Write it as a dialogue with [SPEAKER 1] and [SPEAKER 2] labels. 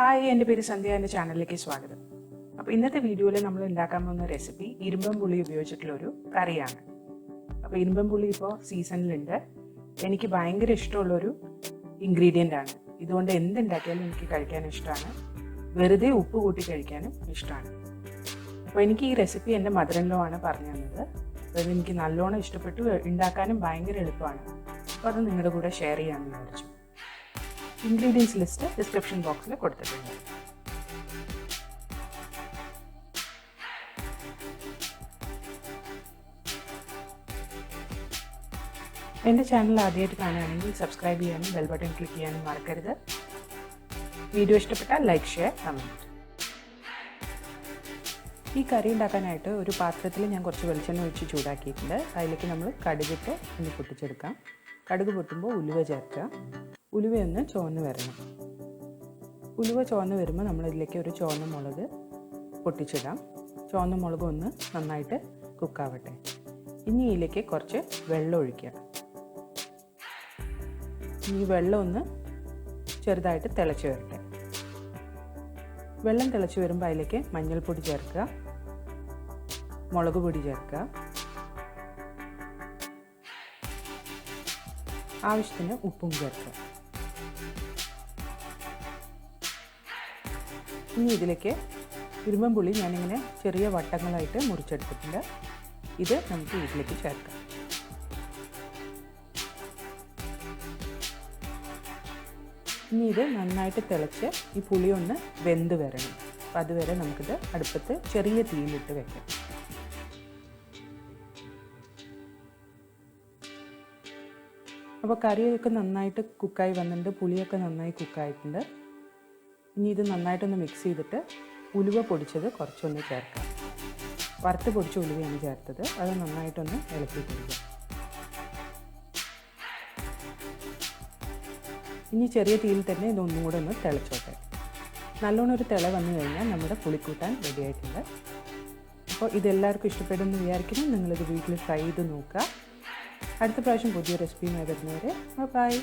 [SPEAKER 1] Hi, എൻ്റെ പേര് സന്ധ്യ. എൻ്റെ ചാനലിലേക്ക് സ്വാഗതം. അപ്പോൾ ഇന്നത്തെ വീഡിയോയിൽ നമ്മൾ ഉണ്ടാക്കാൻ പോകുന്ന റെസിപ്പി ഇരുമ്പൻ പുളി ഉപയോഗിച്ചിട്ടുള്ളൊരു കറിയാണ്. അപ്പോൾ ഇരുമ്പൻ പുളി ഇപ്പോൾ സീസണിലുണ്ട്. എനിക്ക് ഭയങ്കര ഇഷ്ടമുള്ളൊരു ഇൻഗ്രീഡിയൻ്റ് ആണ്. ഇതുകൊണ്ട് എന്തുണ്ടാക്കിയാലും എനിക്ക് കഴിക്കാൻ ഇഷ്ടമാണ്. വെറുതെ ഉപ്പ് കൂട്ടി കഴിക്കാനും ഇഷ്ടമാണ്. അപ്പോൾ എനിക്ക് ഈ റെസിപ്പി എൻ്റെ മദർ-ഇൻ-ലോ ആണ് പറഞ്ഞു തന്നത്. അത് എനിക്ക് നല്ലോണം ഇഷ്ടപ്പെട്ടു. ഉണ്ടാക്കാനും ഭയങ്കര എളുപ്പമാണ്. അപ്പോൾ അത് നിങ്ങളുടെ കൂടെ ഷെയർ ചെയ്യാമെന്ന് വിചാരിച്ചു. ഇൻഗ്രീഡിയൻസ് ലിസ്റ്റ് ഡിസ്ക്രിപ്ഷൻ ബോക്സിൽ കൊടുത്തിട്ടുണ്ട്. എൻ്റെ ചാനൽ ആദ്യമായിട്ട് കാണുകയാണെങ്കിൽ സബ്സ്ക്രൈബ് ചെയ്യാനും ബെൽ ബട്ടൺ ക്ലിക്ക് ചെയ്യാനും മറക്കരുത്. വീഡിയോ ഇഷ്ടപ്പെട്ടാൽ ലൈക്ക്, ഷെയർ, കമൻറ്റ്. ഈ കറി ഉണ്ടാക്കാനായിട്ട് ഒരു പാത്രത്തിൽ ഞാൻ കുറച്ച് വെളിച്ചെണ്ണ ഒഴിച്ച് ചൂടാക്കിയിട്ടുണ്ട്. അതിലേക്ക് നമ്മൾ കടുകിട്ട് ഒന്ന് പൊട്ടിച്ചെടുക്കാം. കടുക് പൊട്ടുമ്പോൾ ഉലുവ ചേർക്കുക. ഉലുവയൊന്ന് ചുവന്ന് വരണം. ഉലുവ ചുവന്ന് വരുമ്പോൾ നമ്മളിതിലേക്ക് ഒരു ചുവന്ന മുളക് പൊട്ടിച്ചിടാം. ചുവന്ന മുളക് ഒന്ന് നന്നായിട്ട് കുക്കാവട്ടെ. ഇനി ഇതിലേക്ക് കുറച്ച് വെള്ളം ഒഴിക്കുക. ഈ വെള്ളം ഒന്ന് ചെറുതായിട്ട് തിളച്ച് വരട്ടെ. വെള്ളം തിളച്ച് വരുമ്പോൾ അതിലേക്ക് മഞ്ഞൾപ്പൊടി ചേർക്കുക, മുളക് പൊടി ചേർക്കുക, ആവശ്യത്തിന് ഉപ്പും ചേർക്കുക. ഇനി ഇതിലേക്ക് ഇരുമ്പൻ പുളി ഞാനിങ്ങനെ ചെറിയ വട്ടങ്ങളായിട്ട് മുറിച്ചെടുത്തിട്ടുണ്ട്. ഇത് നമുക്ക് ഇതിലേക്ക് ചേർക്കാം. ഇനി ഇത് നന്നായിട്ട് തിളച്ച് ഈ പുളി ഒന്ന് വെന്ത് വരണം. അപ്പം അതുവരെ നമുക്കിത് അടുപ്പത്ത് ചെറിയ തീയിലിട്ട് വെക്കാം. അപ്പോൾ കറിയൊക്കെ നന്നായിട്ട് കുക്കായി വന്നിട്ടുണ്ട്. പുളിയൊക്കെ നന്നായി കുക്കായിട്ടുണ്ട്. ഇനി ഇത് നന്നായിട്ടൊന്ന് മിക്സ് ചെയ്തിട്ട് ഉലുവ പൊടിച്ചത് കുറച്ചൊന്ന് ചേർക്കാം. വറുത്ത് പൊടിച്ച ഉലുവയാണ് ചേർത്തത്. അത് നന്നായിട്ടൊന്ന് ഇളക്കി കൊടുക്കുക. ഇനി ചെറിയ തീയിൽ തന്നെ ഇതൊന്നും കൂടെ ഒന്ന് തിളച്ചോട്ടെ. നല്ലോണം ഒരു തിള വന്നു കഴിഞ്ഞാൽ നമ്മുടെ പുളിക്കൂട്ടാൻ റെഡി ആയിട്ടുണ്ട്. അപ്പോൾ ഇതെല്ലാവർക്കും ഇഷ്ടപ്പെടുമെന്ന് വിചാരിക്കുന്നു. നിങ്ങളിത് വീട്ടിൽ ട്രൈ ചെയ്ത് നോക്കുക. അടുത്ത പ്രാവശ്യം പുതിയ റെസിപ്പിയുമായി വരുന്നവരെ ബൈ.